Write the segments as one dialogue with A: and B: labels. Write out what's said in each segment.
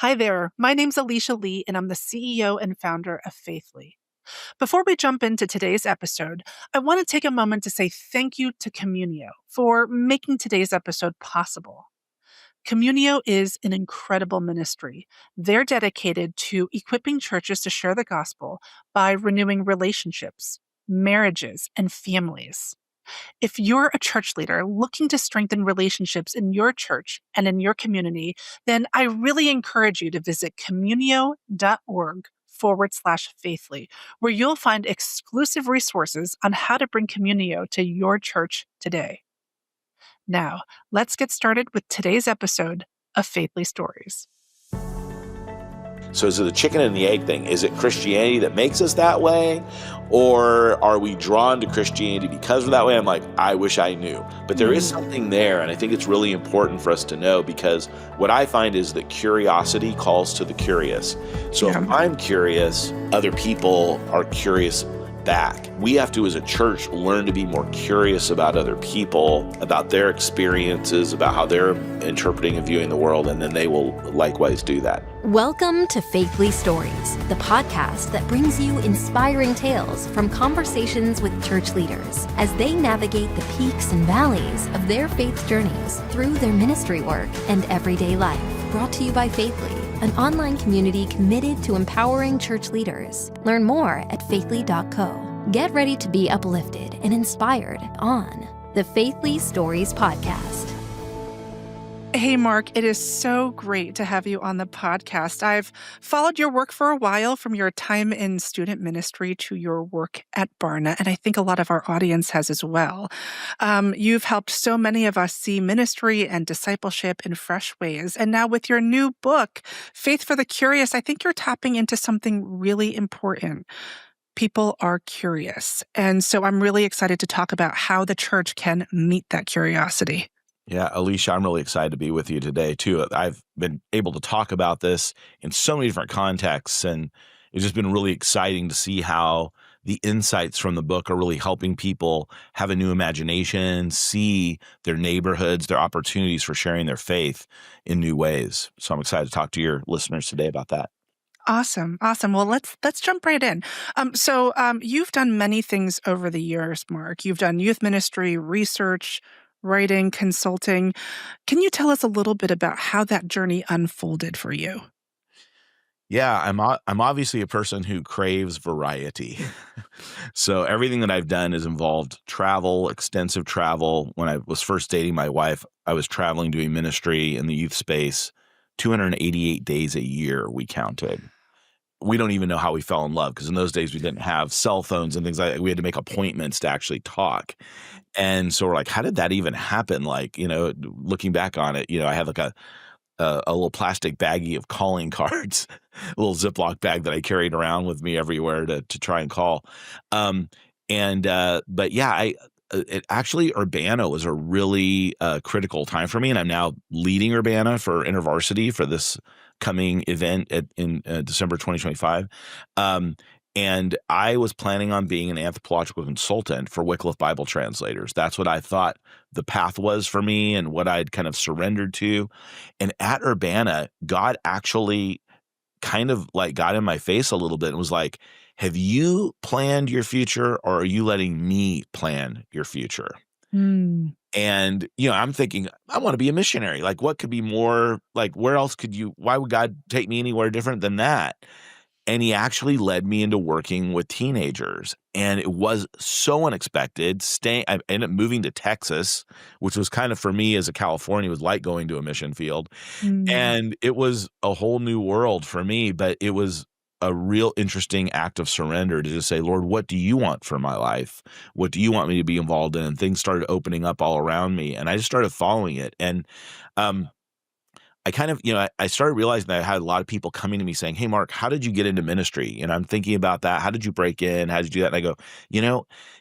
A: Hi there. My name's Alicia Lee, and I'm the CEO and founder of Faithly. Before we jump into today's episode, I want to take a moment to say thank you to Communio for making today's episode possible. Communio is an incredible ministry. They're dedicated to equipping churches to share the gospel by renewing relationships, marriages, and families. If you're a church leader looking to strengthen relationships in your church and in your community, then I really encourage you to visit communio.org/faithly, where you'll find exclusive resources on how to bring Communio to your church today. Now, let's get started with today's episode of Faithly Stories.
B: So is it the chicken and the egg thing? Is it Christianity that makes us that way? Or are we drawn to Christianity because we're that way? I'm like, I wish I knew. But there is something there, and I think it's really important for us to know, because what I find is that curiosity calls to the curious. So if I'm curious, other people are curious back. We have to, as a church, learn to be more curious about other people, about their experiences, about how they're interpreting and viewing the world, and then they will likewise do that.
C: Welcome to Faithly Stories, the podcast that brings you inspiring tales from conversations with church leaders as they navigate the peaks and valleys of their faith journeys through their ministry work and everyday life. Brought to you by Faithly, an online community committed to empowering church leaders. Learn more at faithly.co. Get ready to be uplifted and inspired on the Faithly Stories podcast.
A: Hey, Mark, it is so great to have you on the podcast. I've followed your work for a while, from your time in student ministry to your work at Barna, and I think a lot of our audience has as well. You've helped so many of us see ministry and discipleship in fresh ways. And now with your new book, Faith for the Curious, I think you're tapping into something really important. People are curious. And so I'm really excited to talk about how the church can meet that curiosity.
B: Yeah, Alicia, I'm really excited to be with you today, too. I've been able to talk about this in so many different contexts, and it's just been really exciting to see how the insights from the book are really helping people have a new imagination, see their neighborhoods, their opportunities for sharing their faith in new ways. So I'm excited to talk to your listeners today about that.
A: Awesome. Well, let's jump right in. So you've done many things over the years, Mark. You've done youth ministry, research, writing, consulting. Can you tell us a little bit about how that journey unfolded for you?
B: Yeah, I'm obviously a person who craves variety. So everything that I've done has involved travel, extensive travel. When I was first dating my wife, I was traveling, doing ministry in the youth space, 288 days a year we counted. We don't even know how we fell in love, because in those days we didn't have cell phones and things like that. We had to make appointments to actually talk. And so we're like, how did that even happen? Like, looking back on it, I had like a little plastic baggie of calling cards, a little Ziploc bag that I carried around with me everywhere to try and call. But yeah, actually Urbana was a really critical time for me, and I'm now leading Urbana for InterVarsity for this coming event in December 2025. And I was planning on being an anthropological consultant for Wycliffe Bible translators. That's what I thought the path was for me and what I'd kind of surrendered to. And at Urbana, God actually kind of like got in my face a little bit and was like, have you planned your future, or are you letting me plan your future? And, I'm thinking, I want to be a missionary. Like, what could be more, like, why would God take me anywhere different than that? And he actually led me into working with teenagers. And it was so unexpected. I ended up moving to Texas, which was kind of, for me as a Californian, was like going to a mission field. And it was a whole new world for me, but it was a real interesting act of surrender to just say, Lord, what do you want for my life? What do you want me to be involved in? And things started opening up all around me, and I just started following it. And I kind of, I started realizing that I had a lot of people coming to me saying, hey, Mark, how did you get into ministry? And I'm thinking about that. How did you break in? How did you do that? And I go,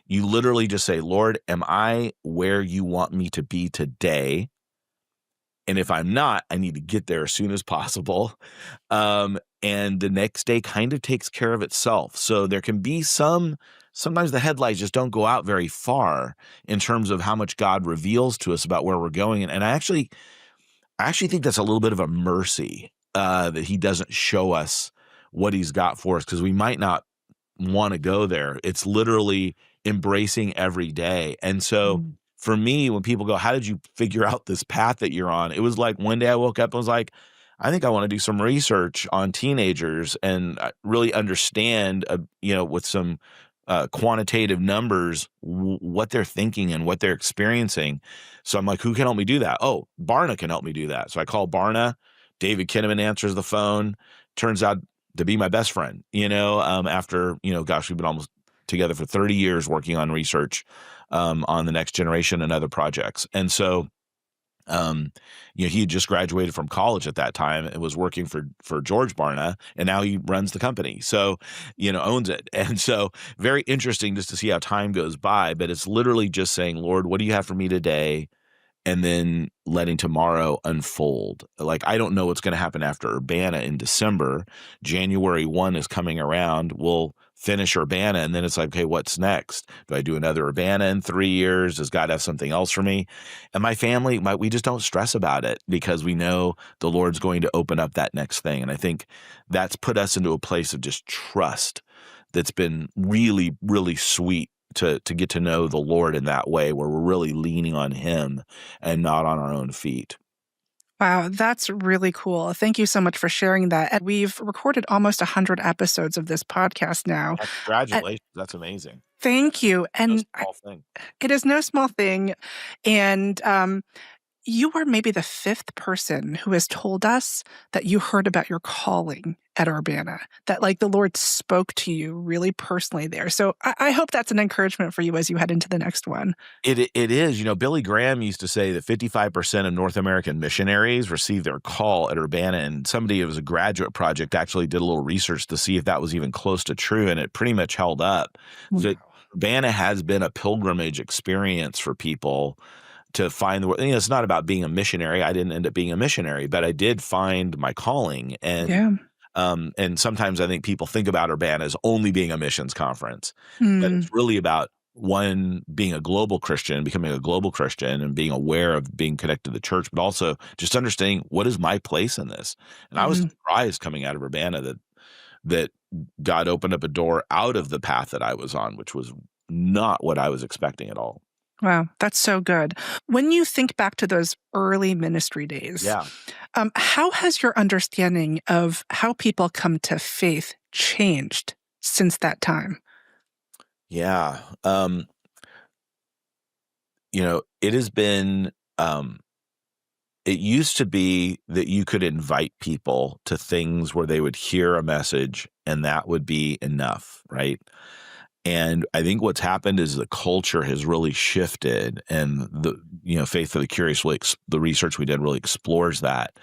B: you literally just say, Lord, am I where you want me to be today? And if I'm not, I need to get there as soon as possible. And the next day kind of takes care of itself. So there can be sometimes the headlights just don't go out very far in terms of how much God reveals to us about where we're going. And I actually think that's a little bit of a mercy that he doesn't show us what he's got for us, because we might not want to go there. It's literally embracing every day. And so for me, when people go, how did you figure out this path that you're on? It was like one day I woke up and was like, I think I want to do some research on teenagers and really understand, with some quantitative numbers, what they're thinking and what they're experiencing. So I'm like, who can help me do that? Oh, Barna can help me do that. So I call Barna. David Kinnaman answers the phone. Turns out to be my best friend, after, we've been almost together for 30 years working on research on the next generation and other projects. And so, he had just graduated from college at that time and was working for George Barna, and now he runs the company. So, owns it. And so very interesting just to see how time goes by, but it's literally just saying, Lord, what do you have for me today? And then letting tomorrow unfold. Like, I don't know what's going to happen after Urbana in December. January 1 is coming around. We'll finish Urbana, and then it's like, okay, what's next? Do I do another Urbana in 3 years? Does God have something else for me? And my family, we just don't stress about it because we know the Lord's going to open up that next thing. And I think that's put us into a place of just trust that's been really, really sweet to get to know the Lord in that way, where we're really leaning on him and not on our own feet.
A: Wow, that's really cool. Thank you so much for sharing that. And we've recorded almost 100 episodes of this podcast now.
B: Congratulations. That's amazing.
A: Thank you. And
B: No small thing.
A: It is no small thing. And you are maybe the fifth person who has told us that you heard about your calling at Urbana, that the Lord spoke to you really personally there. So I hope that's an encouragement for you as you head into the next one.
B: It is. Billy Graham used to say that 55% of North American missionaries receive their call at Urbana, and somebody, it was a graduate project, actually did a little research to see if that was even close to true, and it pretty much held up. Wow. So Urbana has been a pilgrimage experience for people to find the word. It's not about being a missionary. I didn't end up being a missionary, but I did find my calling. And and sometimes I think people think about Urbana as only being a missions conference, but it's really about, one, being a global Christian, becoming a global Christian and being aware of being connected to the church, but also just understanding what is my place in this. And I was surprised coming out of Urbana that God opened up a door out of the path that I was on, which was not what I was expecting at all.
A: Wow, that's so good. When you think back to those early ministry days, how has your understanding of how people come to faith changed since that time?
B: Yeah. It has been, it used to be that you could invite people to things where they would hear a message and that would be enough, right? And I think what's happened is the culture has really shifted, and the Faith for the Curious, the research we did really explores that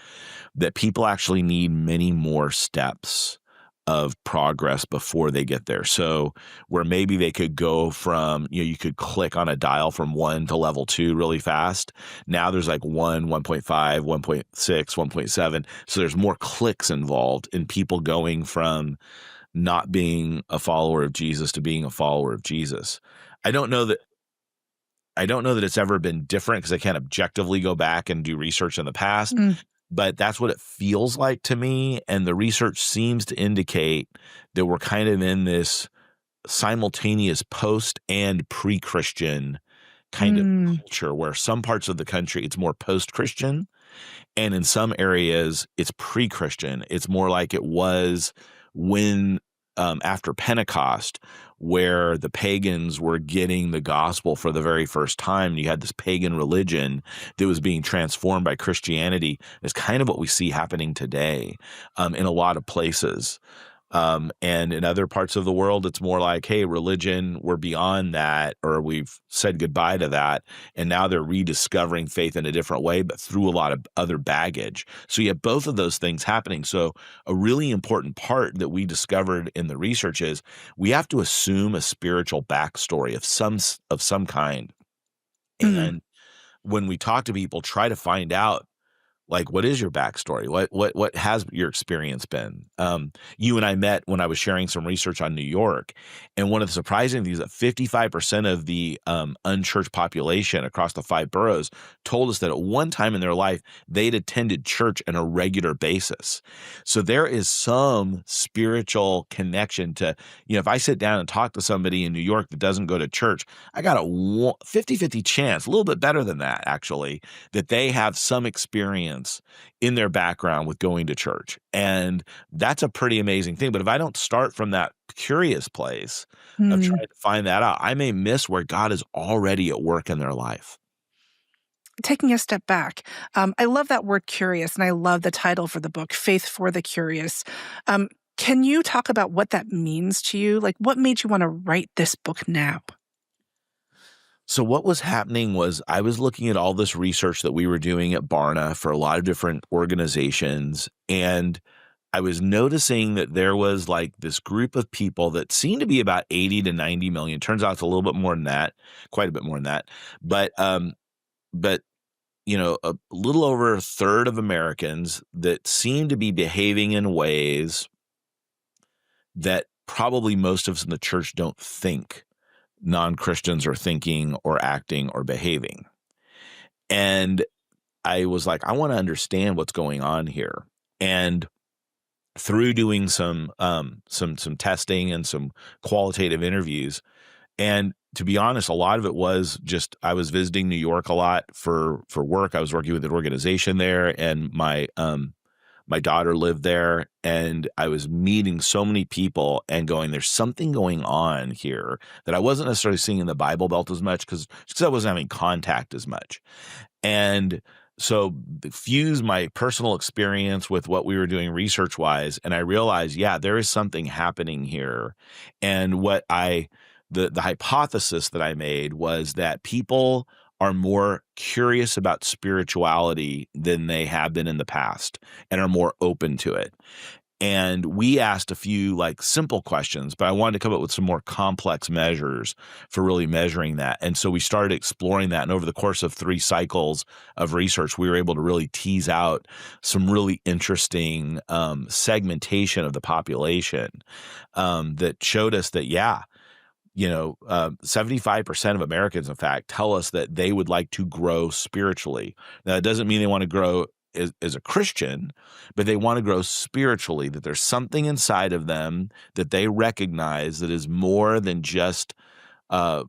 B: people actually need many more steps of progress before they get there. So where maybe they could go from, you could click on a dial from 1 to level 2 really fast. Now there's 1, 1.5, 1.6, 1.7. So there's more clicks involved in people going from not being a follower of Jesus to being a follower of Jesus. I don't know that it's ever been different because I can't objectively go back and do research in the past, but that's what it feels like to me. And the research seems to indicate that we're kind of in this simultaneous post and pre-Christian kind of culture, where some parts of the country it's more post-Christian, and in some areas it's pre-Christian. It's more like it was when after Pentecost, where the pagans were getting the gospel for the very first time. You had this pagan religion that was being transformed by Christianity. It's kind of what we see happening today in a lot of places. And in other parts of the world, it's more like, hey, religion, we're beyond that, or we've said goodbye to that. And now they're rediscovering faith in a different way, but through a lot of other baggage. So you have both of those things happening. So a really important part that we discovered in the research is we have to assume a spiritual backstory of some kind. And when we talk to people, try to find out Like, what is your backstory? What has your experience been? You and I met when I was sharing some research on New York, and one of the surprising things is that 55% of the unchurched population across the 5 boroughs told us that at one time in their life they'd attended church on a regular basis. So there is some spiritual connection to, if I sit down and talk to somebody in New York that doesn't go to church, I got a 50-50 chance, a little bit better than that actually, that they have some experience in their background with going to church. And that's a pretty amazing thing. But if I don't start from that curious place of
A: Hmm.
B: trying to find that out, I may miss where God is already at work in their life.
A: Taking a step back, I love that word curious, and I love the title for the book, Faith for the Curious. Can you talk about what that means to you? Like, what made you want to write this book now?
B: So what was happening was I was looking at all this research that we were doing at Barna for a lot of different organizations, and I was noticing that there was like this group of people that seemed to be about 80 to 90 million. Turns out it's a little bit more than that, quite a bit more than that. But a little over a third of Americans that seem to be behaving in ways that probably most of us in the church don't think non-Christians are thinking or acting or behaving. And I was like, I want to understand what's going on here. And through doing some testing and some qualitative interviews, and to be honest, a lot of it was just I was visiting New York a lot for work. I was working with an organization there, and my daughter lived there, and I was meeting so many people and going, there's something going on here that I wasn't necessarily seeing in the Bible Belt as much because I wasn't having contact as much. And so fuse my personal experience with what we were doing research-wise, and I realized, yeah, there is something happening here. And the hypothesis that I made was that people are more curious about spirituality than they have been in the past and are more open to it. And we asked a few like simple questions, but I wanted to come up with some more complex measures for really measuring that. And so we started exploring that. And over the course of 3 cycles of research, we were able to really tease out some really interesting segmentation of the population that showed us that, 75% of Americans, in fact, tell us that they would like to grow spiritually. Now, it doesn't mean they want to grow as a Christian, but they want to grow spiritually, that there's something inside of them that they recognize that is more than just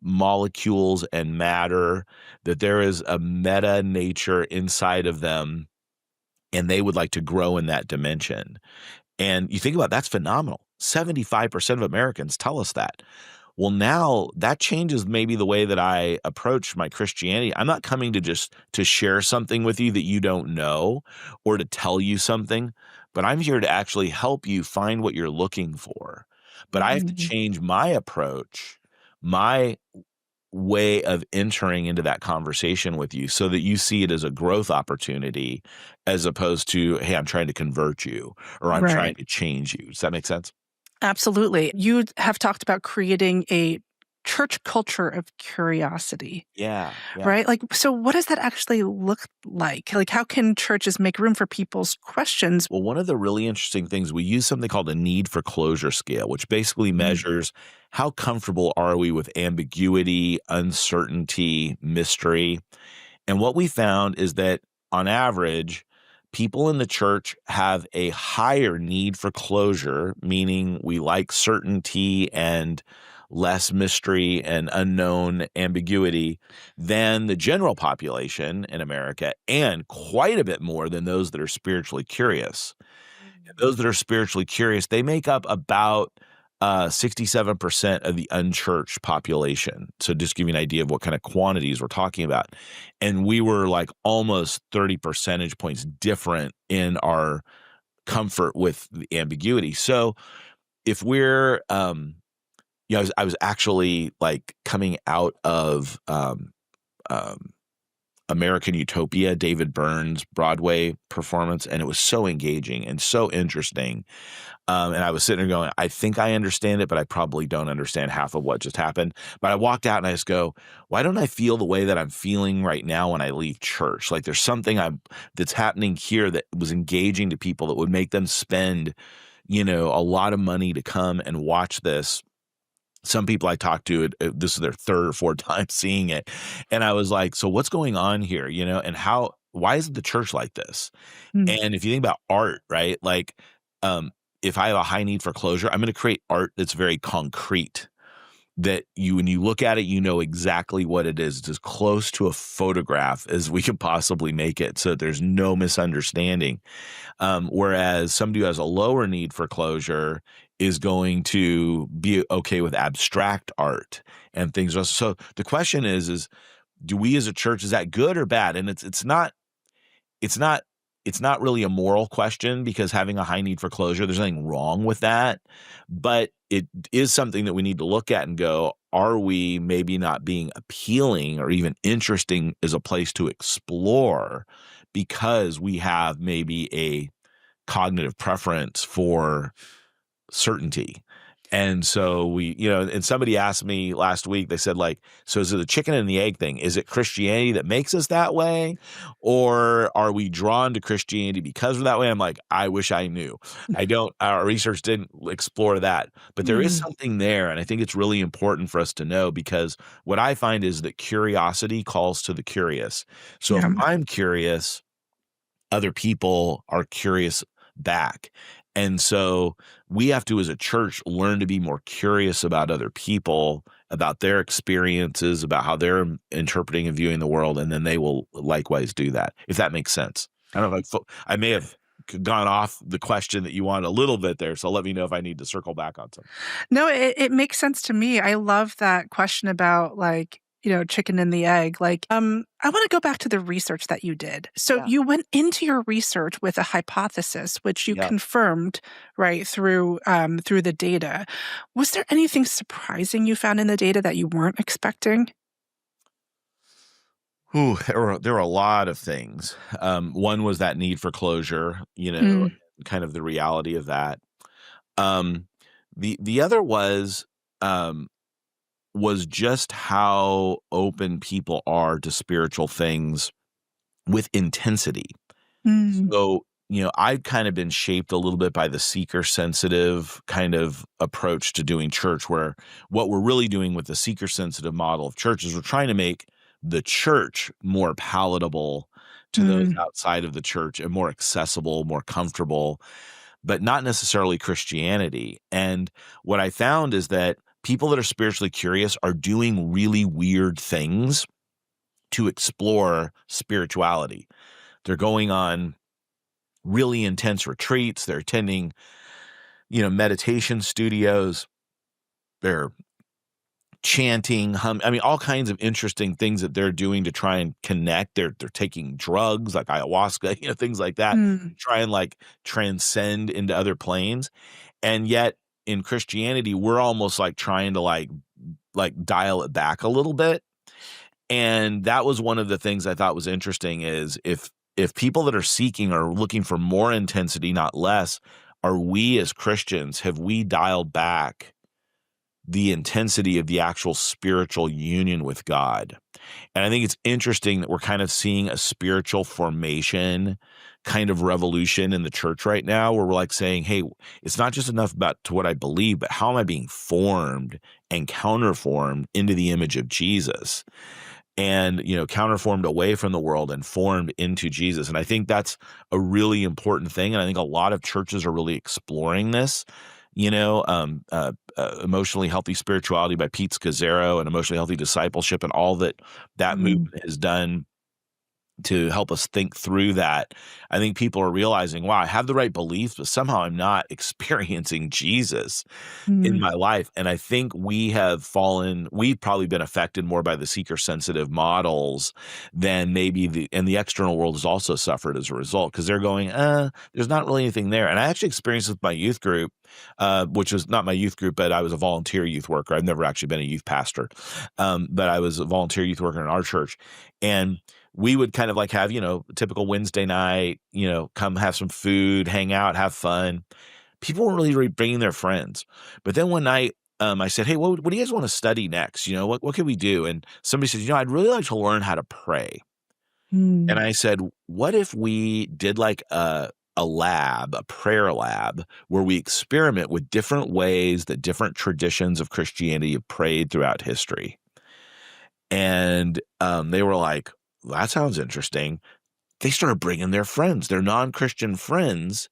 B: molecules and matter, that there is a meta nature inside of them, and they would like to grow in that dimension. And you think about that's phenomenal. 75% of Americans tell us that. Well, now that changes maybe the way that I approach my Christianity. I'm not coming to share something with you that you don't know or to tell you something, but I'm here to actually help you find what you're looking for. But I have to
A: Mhm.
B: change my approach, my way of entering into that conversation with you so that you see it as a growth opportunity as opposed to, hey, I'm trying to convert you or I'm trying
A: Right.
B: to change you. Does that make sense?
A: Absolutely. You have talked about creating a church culture of curiosity,
B: Yeah.
A: right? Like, so what does that actually look like? Like, how can churches make room for people's questions?
B: Well, one of the really interesting things, we use something called a need for closure scale, which basically
A: Mm.
B: measures how comfortable are we with ambiguity, uncertainty, mystery. And what we found is that on average, people in the church have a higher need for closure, meaning we like certainty and less mystery and unknown ambiguity than the general population in America, and quite a bit more than those that are spiritually curious. And those that are spiritually curious, they make up about 67% of the unchurched population. So just give you an idea of what kind of quantities we're talking about. And we were like almost 30 percentage points different in our comfort with the ambiguity. So if we're, I was actually like coming out of um, American Utopia, David Byrne's Broadway performance, and it was so engaging and so interesting. And I was sitting there going, I think I understand it, but I probably don't understand half of what just happened. But I walked out and I just go, why don't I feel the way that I'm feeling right now when I leave church? Like there's something that's happening here that was engaging to people that would make them spend, a lot of money to come and watch this. Some people I talked to, this is their third or fourth time seeing it. And I was like, so what's going on here, and why isn't the church like this?
A: Mm.
B: And if you think about art, right, like if I have a high need for closure, I'm going to create art that's very concrete, that when you look at it, you know exactly what it is. It's as close to a photograph as we can possibly make it, so there's no misunderstanding. Whereas somebody who has a lower need for closure is going to be okay with abstract art and things. So the question is do we as a church, is that good or bad? And it's not really a moral question, because having a high need for closure, there's nothing wrong with that. But it is something that we need to look at and go, are we maybe not being appealing or even interesting as a place to explore because we have maybe a cognitive preference for certainty? And so and somebody asked me last week, they said, like, so is it the chicken and the egg thing? Is it Christianity that makes us that way? Or are we drawn to Christianity because we're that way? I'm like, I wish I knew. Our research didn't explore that, but there is something there. And I think it's really important for us to know, because what I find is that curiosity calls to the curious. So if I'm curious, other people are curious back. And so we have to, as a church, learn to be more curious about other people, about their experiences, about how they're interpreting and viewing the world, and then they will likewise do that, if that makes sense. I don't know if I may have gone off the question that you want a little bit there, so let me know if I need to circle back on something.
A: No, it makes sense to me. I love that question about, like, chicken and the egg. Like, I want to go back to the research that you did. So you went into your research with a hypothesis, which you confirmed, right, through the data. Was there anything surprising you found in the data that you weren't expecting?
B: There were a lot of things. One was that need for closure, kind of the reality of that. The other was just how open people are to spiritual things with intensity. So, I've kind of been shaped a little bit by the seeker-sensitive kind of approach to doing church, where what we're really doing with the seeker-sensitive model of church is we're trying to make the church more palatable to those outside of the church and more accessible, more comfortable, but not necessarily Christianity. And what I found is that people that are spiritually curious are doing really weird things to explore spirituality. They're going on really intense retreats. They're attending, meditation studios. They're chanting, all kinds of interesting things that they're doing to try and connect. They're taking drugs like ayahuasca, things like that, try and like transcend into other planes. And yet in Christianity, we're almost like trying to like dial it back a little bit. And that was one of the things I thought was interesting, is if people that are seeking are looking for more intensity, not less, are we as Christians, have we dialed back the intensity of the actual spiritual union with God? And I think it's interesting that we're kind of seeing a spiritual formation kind of revolution in the church right now, where we're like saying, hey, it's not just enough about to what I believe, but how am I being formed and counterformed into the image of Jesus? And, counterformed away from the world and formed into Jesus. And I think that's a really important thing. And I think a lot of churches are really exploring this. Emotionally Healthy Spirituality by Pete Scazzaro and Emotionally Healthy Discipleship, and all that movement has done to help us think through that. I think people are realizing, wow, I have the right beliefs, but somehow I'm not experiencing Jesus in my life. And I think we've probably been affected more by the seeker-sensitive models than maybe and the external world has also suffered as a result, because they're going, there's not really anything there. And I actually experienced with my youth group, which was not my youth group, but I was a volunteer youth worker. I've never actually been a youth pastor, but I was a volunteer youth worker in our church. And we would kind of like have, typical Wednesday night, come have some food, hang out, have fun. People weren't really bringing their friends. But then one night, I said, hey, what do you guys want to study next? What can we do? And somebody said, I'd really like to learn how to pray. And
A: Mm.
B: I said, what if we did like a lab, a prayer lab, where we experiment with different ways that different traditions of Christianity have prayed throughout history? And they were like, that sounds interesting. They started bringing their friends, their non-Christian friends.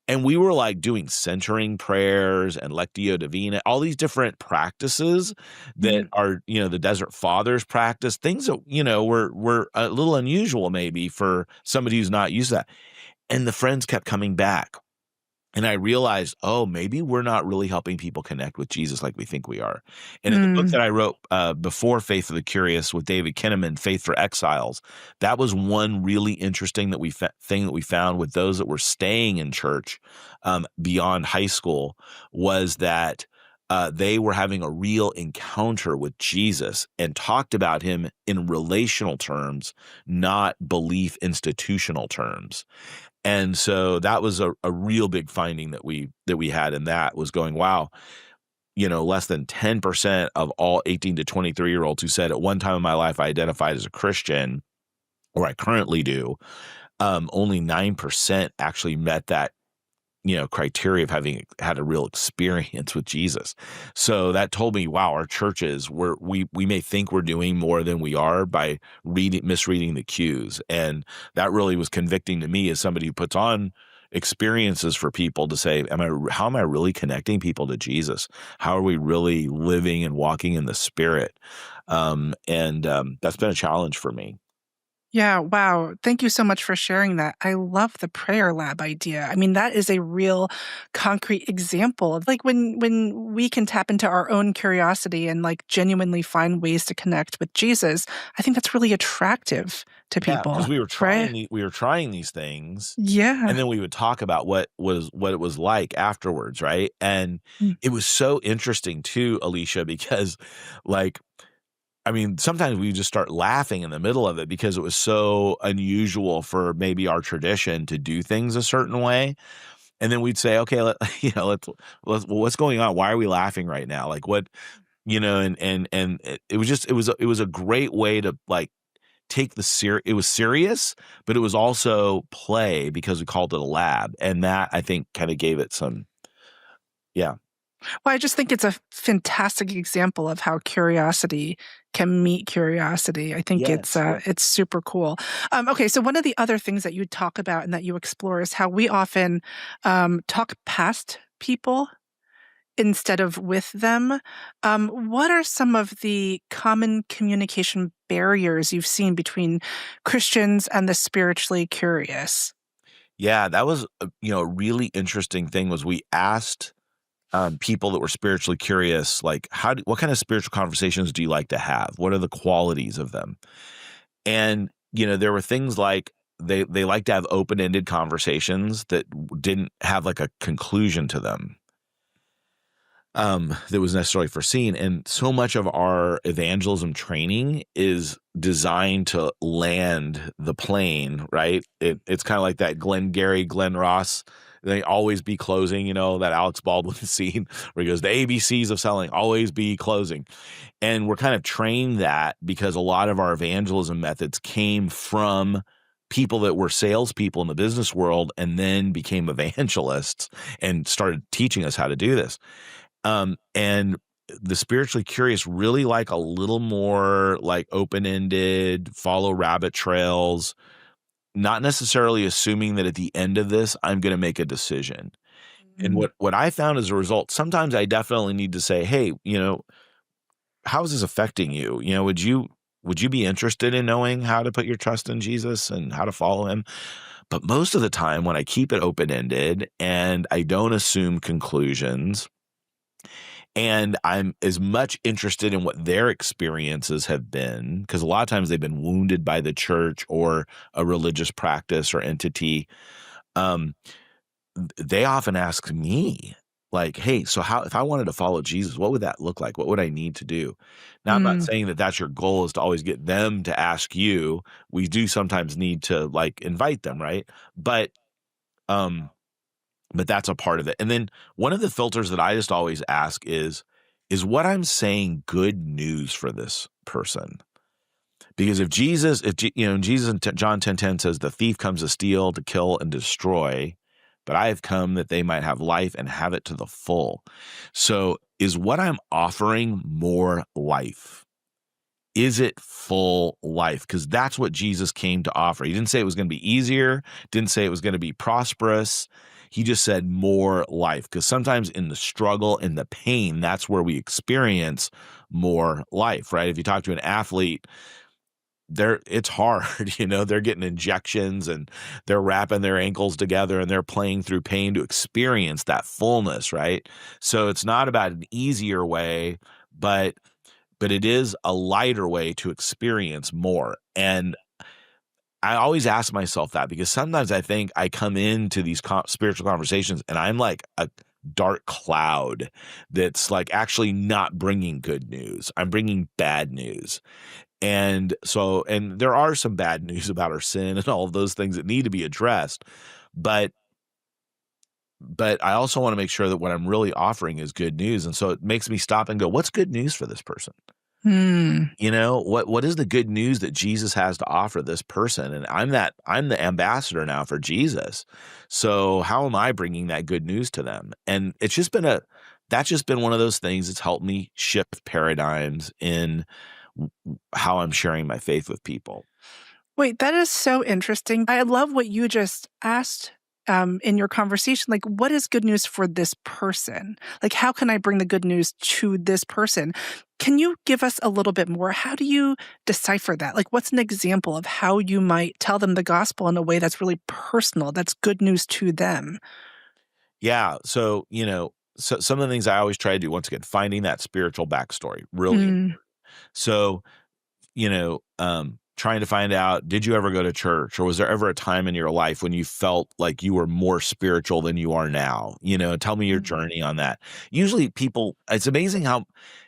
B: And we were like doing centering prayers and Lectio Divina, all these different practices that are, the Desert Fathers practice, things that, were a little unusual maybe for somebody who's not used to that. And the friends kept coming back. And I realized, maybe we're not really helping people connect with Jesus like we think we are. And in the book that I wrote before Faith for the Curious with David Kinnaman, Faith for Exiles, that was one really interesting thing that we found with those that were staying in church beyond high school was that they were having a real encounter with Jesus and talked about him in relational terms, not belief institutional terms. And so that was a real big finding that we had, and that was going, wow, less than 10% of all 18 to 23-year-olds who said at one time in my life I identified as a Christian, or I currently do, only 9% actually met that criteria of having had a real experience with Jesus. So that told me, wow, our churches, we may think we're doing more than we are by misreading the cues. And that really was convicting to me as somebody who puts on experiences for people to say, how am I really connecting people to Jesus? How are we really living and walking in the Spirit? That's been a challenge for me.
A: Yeah, wow. Thank you so much for sharing that. I love the prayer lab idea. I mean, that is a real concrete example of like when we can tap into our own curiosity and like genuinely find ways to connect with Jesus. I think that's really attractive to people.
B: Because we were
A: right?
B: trying these things.
A: Yeah.
B: And then we would talk about what it was like afterwards, right? And it was so interesting too, Alicia, because sometimes we just start laughing in the middle of it because it was so unusual for maybe our tradition to do things a certain way. And then we'd say, okay, what's going on? Why are we laughing right now? Like what, and it was a great way to like take it was serious, but it was also play because we called it a lab. And that I think kind of gave it some, yeah.
A: Well, I just think it's a fantastic example of how curiosity can meet curiosity. I think
B: Yes.
A: it's super cool. Okay, so one of the other things that you talk about and that you explore is how we often talk past people instead of with them. What are some of the common communication barriers you've seen between Christians and the spiritually curious?
B: Yeah, that was a really interesting thing was we asked people that were spiritually curious, like what kind of spiritual conversations do you like to have? What are the qualities of them? And, there were things like they like to have open-ended conversations that didn't have like a conclusion to them that was necessarily foreseen. And so much of our evangelism training is designed to land the plane, right? It's kind of like that Glenn Ross, they always be closing, that Alex Baldwin scene where he goes, the ABCs of selling, always be closing. And we're kind of trained that because a lot of our evangelism methods came from people that were salespeople in the business world and then became evangelists and started teaching us how to do this. And the spiritually curious really like a little more like open-ended, follow rabbit trails, not necessarily assuming that at the end of this, I'm going to make a decision. And what I found as a result, sometimes I definitely need to say, hey, how is this affecting you? Would you be interested in knowing how to put your trust in Jesus and how to follow him? But most of the time when I keep it open-ended and I don't assume conclusions, and I'm as much interested in what their experiences have been, because a lot of times they've been wounded by the church or a religious practice or entity. They often ask me, like, hey, so how, if I wanted to follow Jesus, what would that look like? What would I need to do? Now, I'm not
A: Mm.
B: saying that that's your goal is to always get them to ask you. We do sometimes need to like invite them, right? Um, but that's a part of it. And then one of the filters that I just always ask is what I'm saying good news for this person? Because if Jesus, Jesus in John 10:10 says the thief comes to steal, to kill, and destroy, but I have come that they might have life and have it to the full. So is what I'm offering more life? Is it full life? Because that's what Jesus came to offer. He didn't say it was going to be easier, didn't say it was going to be prosperous. He just said more life. Because sometimes in the struggle and the pain, that's where we experience more life, right? If you talk to an athlete, it's hard, they're getting injections and they're wrapping their ankles together and they're playing through pain to experience that fullness, right? So it's not about an easier way, but it is a lighter way to experience more. And I always ask myself that because sometimes I think I come into these spiritual conversations and I'm like a dark cloud that's like actually not bringing good news. I'm bringing bad news. And there are some bad news about our sin and all of those things that need to be addressed. But I also want to make sure that what I'm really offering is good news. And so it makes me stop and go, what's good news for this person?
A: Hmm.
B: What is the good news that Jesus has to offer this person? And I'm the ambassador now for Jesus. So how am I bringing that good news to them? And that's just been one of those things that's helped me shift paradigms in how I'm sharing my faith with people.
A: Wait, that is so interesting. I love what you just asked in your conversation. Like, what is good news for this person? Like, how can I bring the good news to this person? Can you give us a little bit more? How do you decipher that? Like, what's an example of how you might tell them the gospel in a way that's really personal, that's good news to them?
B: Yeah. So, so some of the things I always try to do, once again, finding that spiritual backstory, really important. So, trying to find out, did you ever go to church, or was there ever a time in your life when you felt like you were more spiritual than you are now? Tell me your journey on that. Usually people, it's amazing how,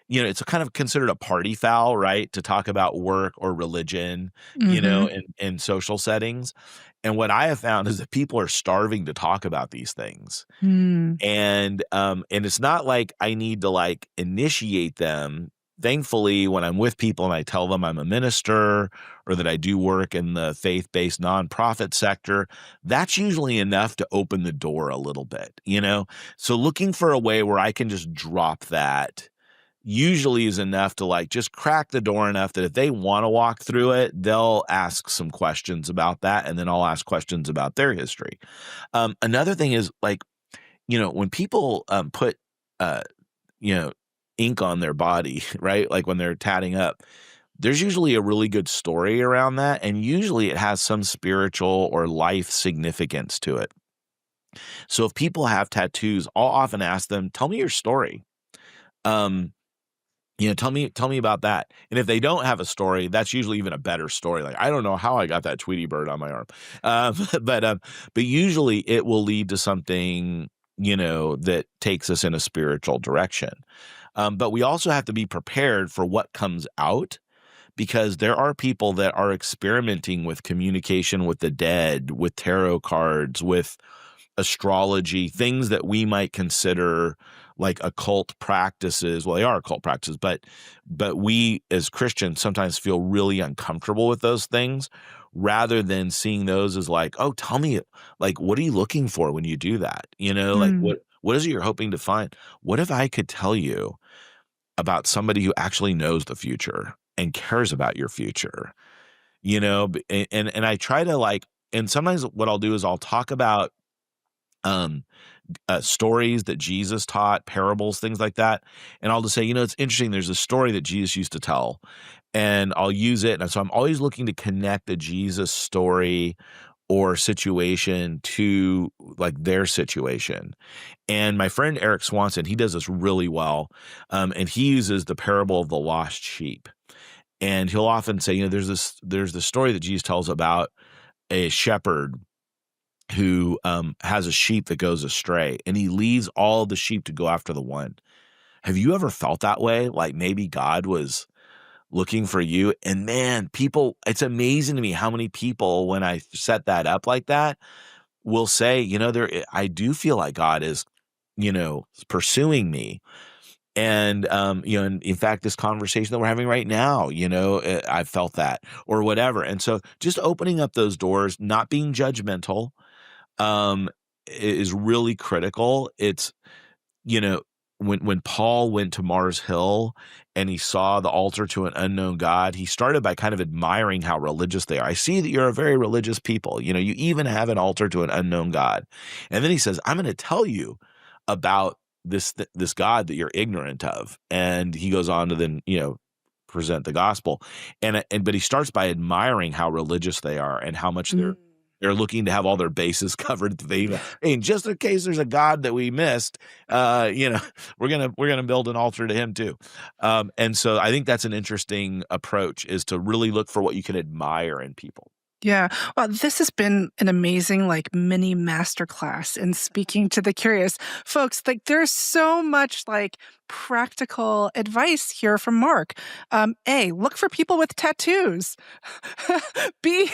B: it's kind of considered a party foul, right? To talk about work or religion, in social settings. And what I have found is that people are starving to talk about these things. And it's not like I need to like initiate them. Thankfully, when I'm with people and I tell them I'm a minister or that I do work in the faith-based nonprofit sector, that's usually enough to open the door a little bit, So looking for a way where I can just drop that usually is enough to like just crack the door enough that if they want to walk through it, they'll ask some questions about that. And then I'll ask questions about their history. Another thing is like, when people put, ink on their body, right? Like when they're tatting up, there's usually a really good story around that. And usually it has some spiritual or life significance to it. So if people have tattoos, I'll often ask them, tell me your story. Tell me about that. And if they don't have a story, that's usually even a better story. Like, I don't know how I got that Tweety bird on my arm. But usually it will lead to something, that takes us in a spiritual direction. But we also have to be prepared for what comes out, because there are people that are experimenting with communication with the dead, with tarot cards, with astrology, things that we might consider like occult practices. Well, they are occult practices, but we as Christians sometimes feel really uncomfortable with those things, rather than seeing those as like, oh, tell me, like, what are you looking for when you do that? Like what is it you're hoping to find? What if I could tell you about somebody who actually knows the future and cares about your future? And I try to like, and sometimes what I'll do is I'll talk about stories that Jesus taught, parables, things like that. And I'll just say, it's interesting. There's a story that Jesus used to tell, and I'll use it. And so I'm always looking to connect a Jesus story or situation to like their situation. And my friend Eric Swanson, he does this really well. And he uses the parable of the lost sheep. And he'll often say, there's this story that Jesus tells about a shepherd who has a sheep that goes astray, and he leaves all the sheep to go after the one. Have you ever felt that way? Like maybe God was looking for you? And man, people, it's amazing to me how many people, when I set that up like that, will say, I do feel like God is, pursuing me. And, in fact, this conversation that we're having right now, I felt that or whatever. And so just opening up those doors, not being judgmental, is really critical. It's, when Paul went to Mars Hill and he saw the altar to an unknown God, he started by kind of admiring how religious they are. I see that you're a very religious people. You even have an altar to an unknown God. And then he says, I'm going to tell you about this God that you're ignorant of. And he goes on to then, present the gospel. But he starts by admiring how religious they are and how much they're looking to have all their bases covered. Hey, just in case there's a God that we missed, we're gonna build an altar to him too. And so I think that's an interesting approach, is to really look for what you can admire in people.
A: Yeah. Well, this has been an amazing, mini masterclass in speaking to the curious. Folks, there's so much, practical advice here from Mark. A, look for people with tattoos. B,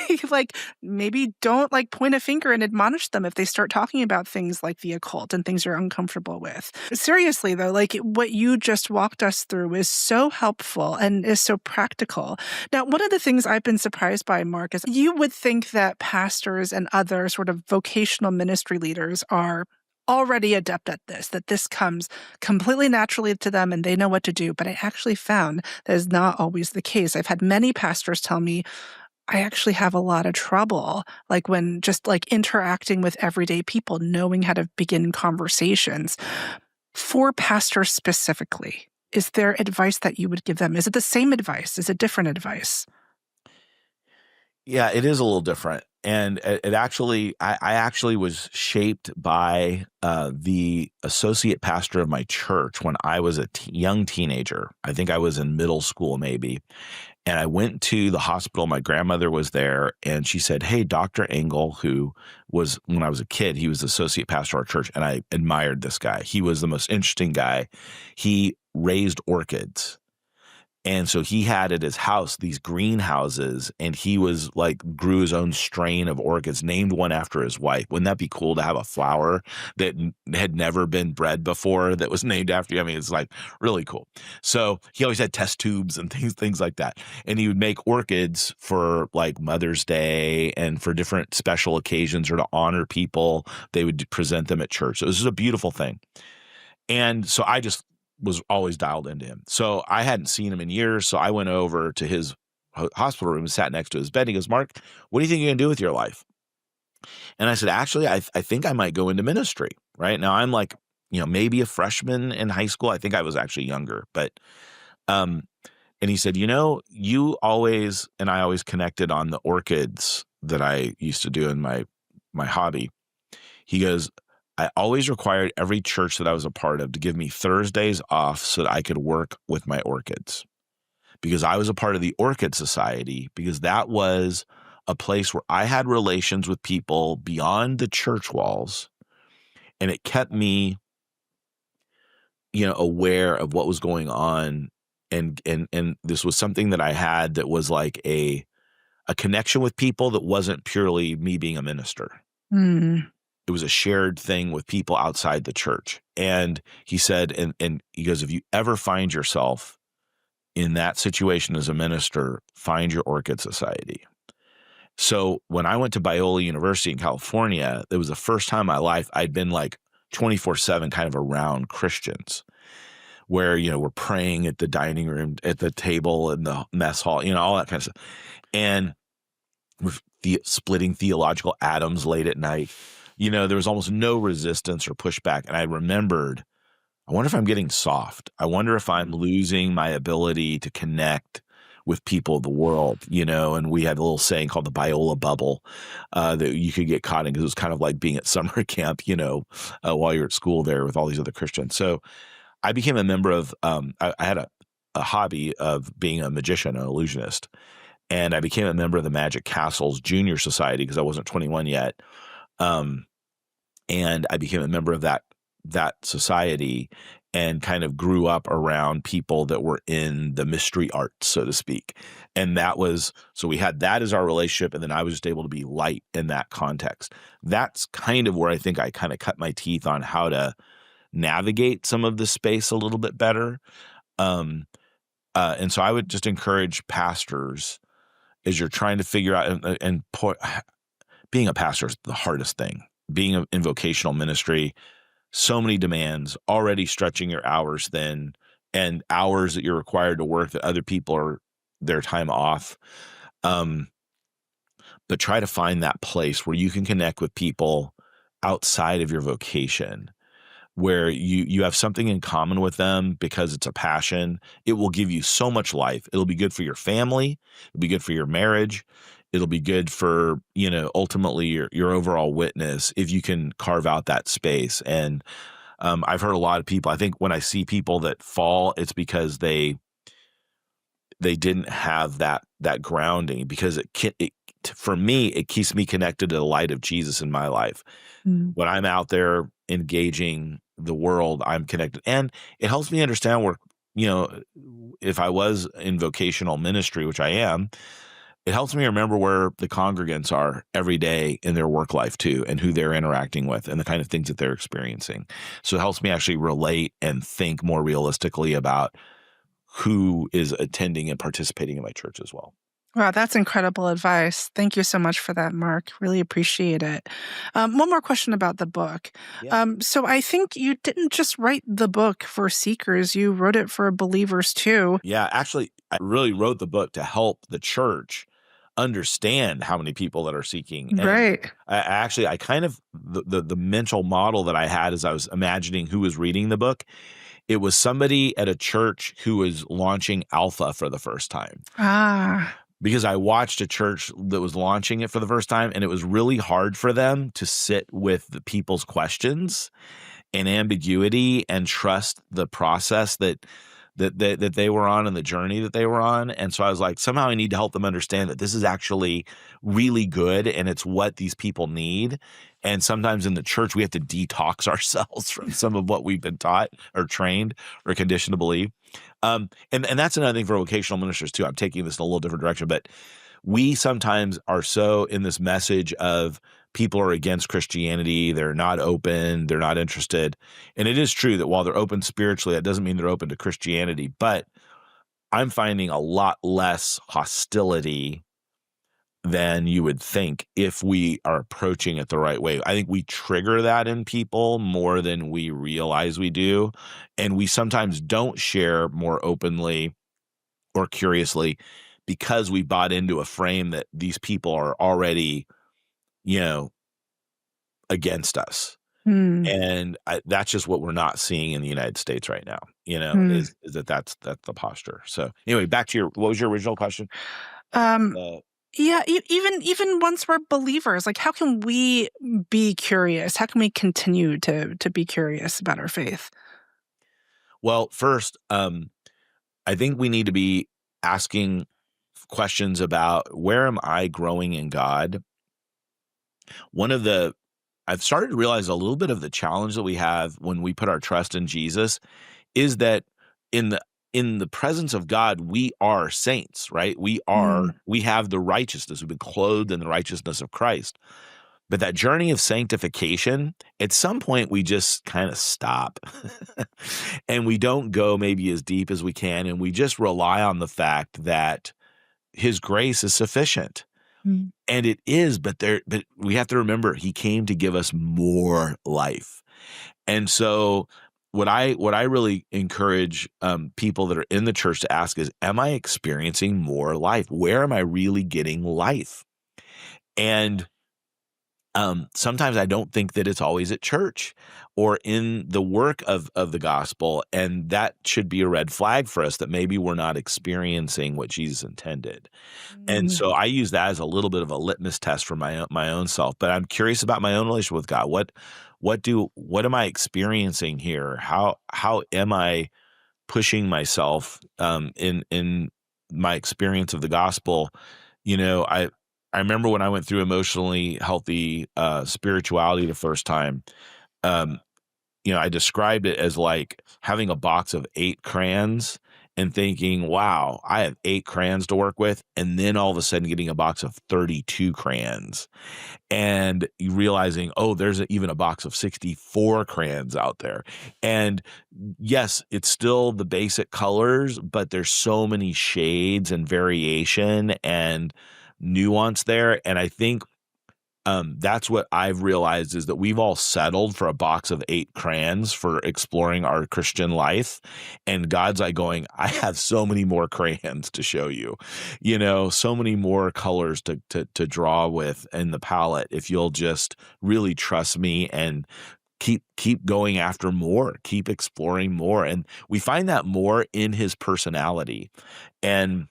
A: maybe don't, point a finger and admonish them if they start talking about things like the occult and things you're uncomfortable with. Seriously, though, what you just walked us through is so helpful and is so practical. Now, one of the things I've been surprised by, Mark, is you would think that pastors and other sort of vocational ministry leaders are already adept at this, that this comes completely naturally to them and they know what to do. But I actually found that is not always the case. I've had many pastors tell me, I actually have a lot of trouble, when just interacting with everyday people, knowing how to begin conversations. For pastors specifically, is there advice that you would give them? Is it the same advice? Is it different advice?
B: Yeah, it is a little different. And it actually, I actually was shaped by the associate pastor of my church when I was a young teenager. I think I was in middle school maybe. And I went to the hospital. My grandmother was there, and she said, hey, Dr. Engel, who was, when I was a kid, he was the associate pastor of our church, and I admired this guy. He was the most interesting guy. He raised orchids. And so he had at his house these greenhouses, and he was grew his own strain of orchids, named one after his wife. Wouldn't that be cool to have a flower that had never been bred before that was named after you? I mean, it's really cool. So he always had test tubes and things like that. And he would make orchids for Mother's Day and for different special occasions or to honor people. They would present them at church. So this is a beautiful thing. And so I just was always dialed into him. So I hadn't seen him in years. So I went over to his hospital room and sat next to his bed. He goes, Mark, what do you think you're going to do with your life? And I said, actually, I think I might go into ministry. Right now I'm maybe a freshman in high school. I think I was actually younger, but, and he said, you always, and I always connected on the orchids that I used to do in my hobby. He goes, I always required every church that I was a part of to give me Thursdays off so that I could work with my orchids, because I was a part of the Orchid Society, because that was a place where I had relations with people beyond the church walls, and it kept me, aware of what was going on. And this was something that I had that was a connection with people that wasn't purely me being a minister. It was a shared thing with people outside the church. And he said, and he goes, if you ever find yourself in that situation as a minister, find your Orchid Society. So when I went to Biola University in California, it was the first time in my life I'd been 24/7 kind of around Christians, where, we're praying at the dining room, at the table in the mess hall, all that kind of stuff. And we're splitting theological atoms late at night. There was almost no resistance or pushback. And I remembered, I wonder if I'm getting soft. I wonder if I'm losing my ability to connect with people of the world, and we had a little saying called the Biola bubble that you could get caught in, because it was kind of like being at summer camp, while you're at school there with all these other Christians. So I became a member of, I had a hobby of being a magician, an illusionist. And I became a member of the Magic Castles Junior Society because I wasn't 21 yet. And I became a member of that society and kind of grew up around people that were in the mystery arts, so to speak. And so we had that as our relationship, and then I was just able to be light in that context. That's kind of where I think I kind of cut my teeth on how to navigate some of this space a little bit better. And so I would just encourage pastors, as you're trying to figure out being a pastor is the hardest thing. Being in vocational ministry, so many demands, already stretching your hours thin, and hours that you're required to work that other people are their time off. But try to find that place where you can connect with people outside of your vocation, where you have something in common with them because it's a passion. It will give you so much life. It'll be good for your family. It'll be good for your marriage. It'll be good for, ultimately your overall witness if you can carve out that space. And I've heard a lot of people, I think when I see people that fall, it's because they didn't have that grounding, because for me, it keeps me connected to the light of Jesus in my life. When I'm out there engaging the world, I'm connected. And it helps me understand where, if I was in vocational ministry, which I am, it helps me remember where the congregants are every day in their work life too, and who they're interacting with and the kind of things that they're experiencing. So it helps me actually relate and think more realistically about who is attending and participating in my church as well.
A: Wow, that's incredible advice. Thank you so much for that, Mark. Really appreciate it. One more question about the book.
B: Yeah.
A: So I think you didn't just write the book for seekers, you wrote it for believers too.
B: Yeah, actually, I really wrote the book to help the church understand how many people that are seeking. And
A: Right.
B: I kind of, the mental model that I had as I was imagining who was reading the book, it was somebody at a church who was launching Alpha for the first time. Because I watched a church that was launching it for the first time, and it was really hard for them to sit with the people's questions and ambiguity and trust the process that they were on and the journey that they were on. And so I was like, somehow I need to help them understand that this is actually really good and it's what these people need. And sometimes in the church, we have to detox ourselves from some of what we've been taught or trained or conditioned to believe. And that's another thing for vocational ministers too. I'm taking this in a little different direction, but we sometimes are so in this message of people are against Christianity. They're not open. They're not interested. And it is true that while they're open spiritually, that doesn't mean they're open to Christianity. But I'm finding a lot less hostility than you would think if we are approaching it the right way. I think we trigger that in people more than we realize we do. And we sometimes don't share more openly or curiously because we bought into a frame that these people are already, against us. And that's just what we're not seeing in the United States right now, is that's the posture. So anyway, back to what was your original question?
A: Yeah, even once we're believers, like how can we be curious? How can we continue to be curious about our faith?
B: Well, first, I think we need to be asking questions about where am I growing in God? I've started to realize a little bit of the challenge that we have when we put our trust in Jesus is that in the presence of God, we are saints, right? We have the righteousness. We've been clothed in the righteousness of Christ. But that journey of sanctification, at some point, we just kind of stop and we don't go maybe as deep as we can. And we just rely on the fact that his grace is sufficient. And it is, but we have to remember he came to give us more life. And so what I really encourage people that are in the church to ask is, am I experiencing more life? Where am I really getting life? And sometimes I don't think that it's always at church or in the work of the gospel. And that should be a red flag for us that maybe we're not experiencing what Jesus intended. And so I use that as a little bit of a litmus test for my own self. But I'm curious about my own relationship with God. What am I experiencing here? How am I pushing myself in my experience of the gospel? I remember when I went through emotionally healthy spirituality the first time, um, I described it as like having a box of 8 crayons and thinking, wow, I have 8 crayons to work with. And then all of a sudden getting a box of 32 crayons and you realizing, oh, there's even a box of 64 crayons out there. And yes, it's still the basic colors, but there's so many shades and variation and nuance there. And I think that's what I've realized is that we've all settled for a box of 8 crayons for exploring our Christian life. And God's like going, I have so many more crayons to show you, so many more colors to draw with in the palette. If you'll just really trust me and keep going after more, keep exploring more. And we find that more in his personality and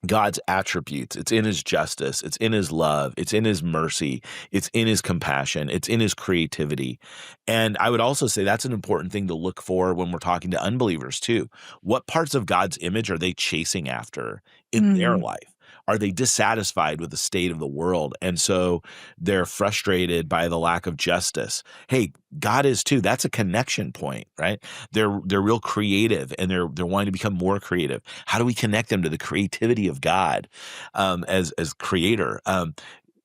B: God's attributes. It's in his justice. It's in his love. It's in his mercy. It's in his compassion. It's in his creativity. And I would also say that's an important thing to look for when we're talking to unbelievers too. What parts of God's image are they chasing after in their life? Are they dissatisfied with the state of the world? And so they're frustrated by the lack of justice. Hey, God is too. That's a connection point, right? They're real creative and they're wanting to become more creative. How do we connect them to the creativity of God as creator?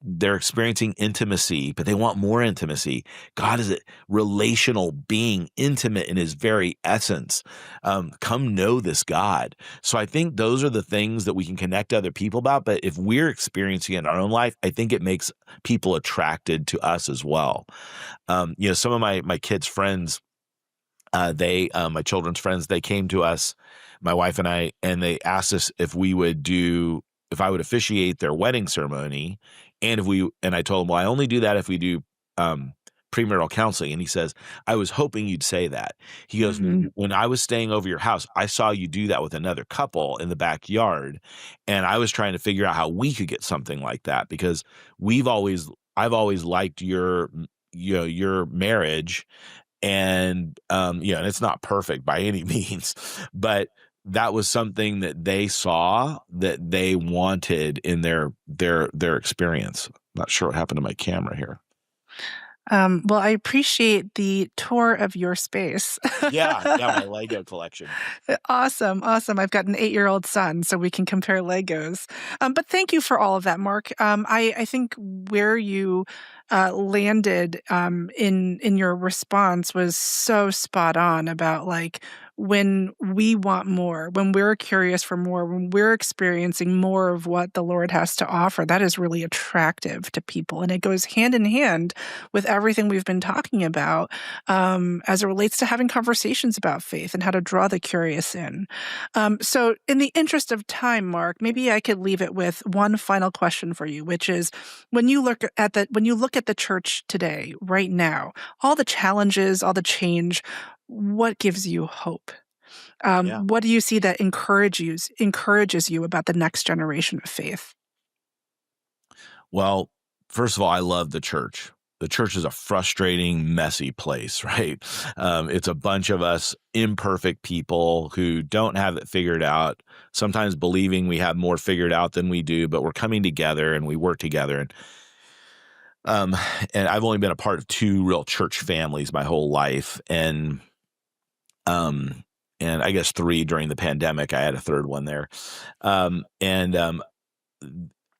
B: They're experiencing intimacy, but they want more intimacy. God is a relational being, intimate in his very essence. Come know this God. So I think those are the things that we can connect other people about. But if we're experiencing it in our own life, I think it makes people attracted to us as well. Some of my kids' friends, my children's friends, they came to us, my wife and I, and they asked us if I would officiate their wedding ceremony. And I told him, well, I only do that if we do premarital counseling. And he says, I was hoping you'd say that. He goes, when I was staying over your house, I saw you do that with another couple in the backyard. And I was trying to figure out how we could get something like that because I've always liked your marriage. And, and it's not perfect by any means, but that was something that they saw that they wanted in their experience. Not sure what happened to my camera here.
A: Well, I appreciate the tour of your space.
B: Yeah, my Lego collection.
A: Awesome. I've got an 8-year-old son, so we can compare Legos. But thank you for all of that, Mark. I think where you landed in your response was so spot on about when we want more, when we're curious for more, when we're experiencing more of what the Lord has to offer, that is really attractive to people. And it goes hand in hand with everything we've been talking about as it relates to having conversations about faith and how to draw the curious in. So in the interest of time, Mark, maybe I could leave it with one final question for you, which is when you look at the church today, right now, all the challenges, all the change, what gives you hope? What do you see that encourages you about the next generation of faith?
B: Well, first of all, I love the church. The church is a frustrating, messy place, right? It's a bunch of us imperfect people who don't have it figured out, sometimes believing we have more figured out than we do, but we're coming together and we work together. And I've only been a part of 2 real church families my whole life. And I guess 3 during the pandemic. I had a 3rd one there.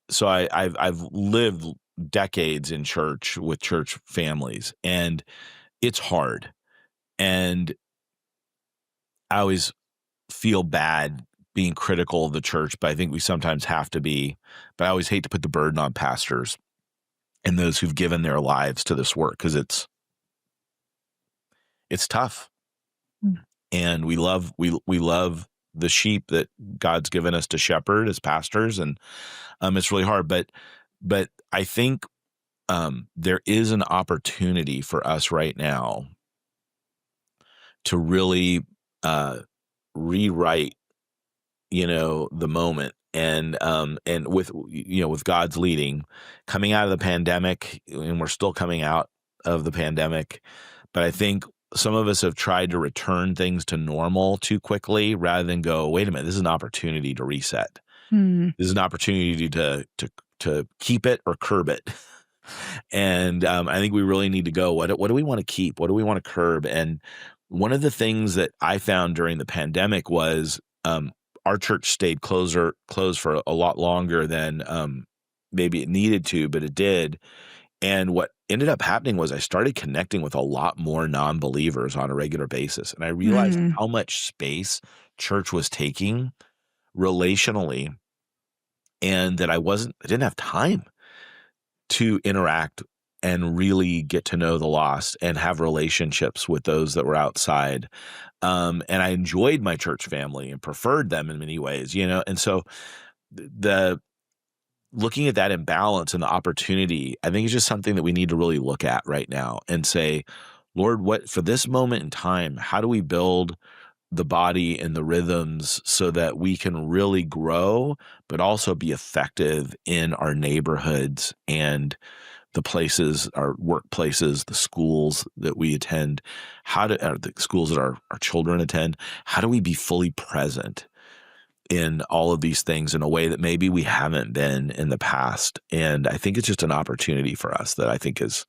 B: So I've lived decades in church with church families, and it's hard. And I always feel bad being critical of the church, but I think we sometimes have to be. But I always hate to put the burden on pastors and those who've given their lives to this work because it's tough. And we love the sheep that God's given us to shepherd as pastors, and it's really hard. But I think there is an opportunity for us right now to really rewrite, the moment, and with God's leading, coming out of the pandemic, and we're still coming out of the pandemic, but I think some of us have tried to return things to normal too quickly rather than go, wait a minute, this is an opportunity to reset. This is an opportunity to to keep it or curb it. And I think we really need to go, what do we want to keep? What do we want to curb? And one of the things that I found during the pandemic was our church stayed closed for a lot longer than maybe it needed to, but it did. And what ended up happening was I started connecting with a lot more non-believers on a regular basis. And I realized how much space church was taking relationally, and that I didn't have time to interact and really get to know the lost and have relationships with those that were outside. And I enjoyed my church family and preferred them in many ways, and so looking at that imbalance and the opportunity, I think it's just something that we need to really look at right now and say, Lord, what for this moment in time, how do we build the body and the rhythms so that we can really grow, but also be effective in our neighborhoods and the places, our workplaces, the schools that we attend, the schools that our children attend, how do we be fully present in all of these things in a way that maybe we haven't been in the past? And I think it's just an opportunity for us that I think is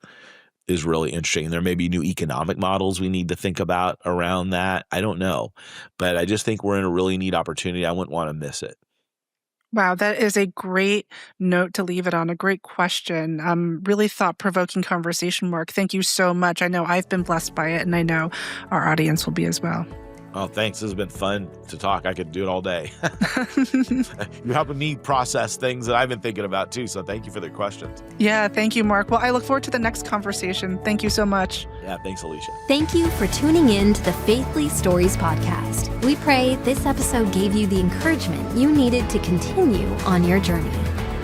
B: really interesting. And there may be new economic models we need to think about around that. I don't know, but I just think we're in a really neat opportunity. I wouldn't want to miss it.
A: Wow, that is a great note to leave it on, a great question. Really thought-provoking conversation, Mark. Thank you so much. I know I've been blessed by it, and I know our audience will be as well.
B: Oh, thanks. This has been fun to talk. I could do it all day. You're helping me process things that I've been thinking about too. So thank you for the questions.
A: Yeah, thank you, Mark. Well, I look forward to the next conversation. Thank you so much.
B: Yeah, thanks, Alicia.
C: Thank you for tuning in to the Faithly Stories podcast. We pray this episode gave you the encouragement you needed to continue on your journey.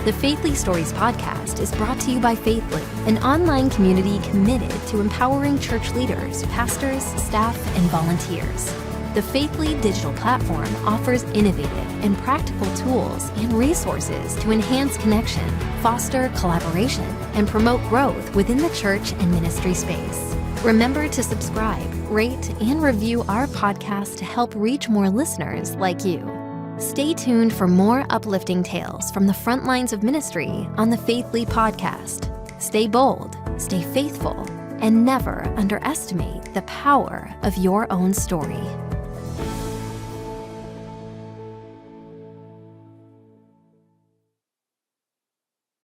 C: The Faithly Stories podcast is brought to you by Faithly, an online community committed to empowering church leaders, pastors, staff, and volunteers. The Faithly digital platform offers innovative and practical tools and resources to enhance connection, foster collaboration, and promote growth within the church and ministry space. Remember to subscribe, rate, and review our podcast to help reach more listeners like you. Stay tuned for more uplifting tales from the front lines of ministry on the Faithly podcast. Stay bold, stay faithful, and never underestimate the power of your own story.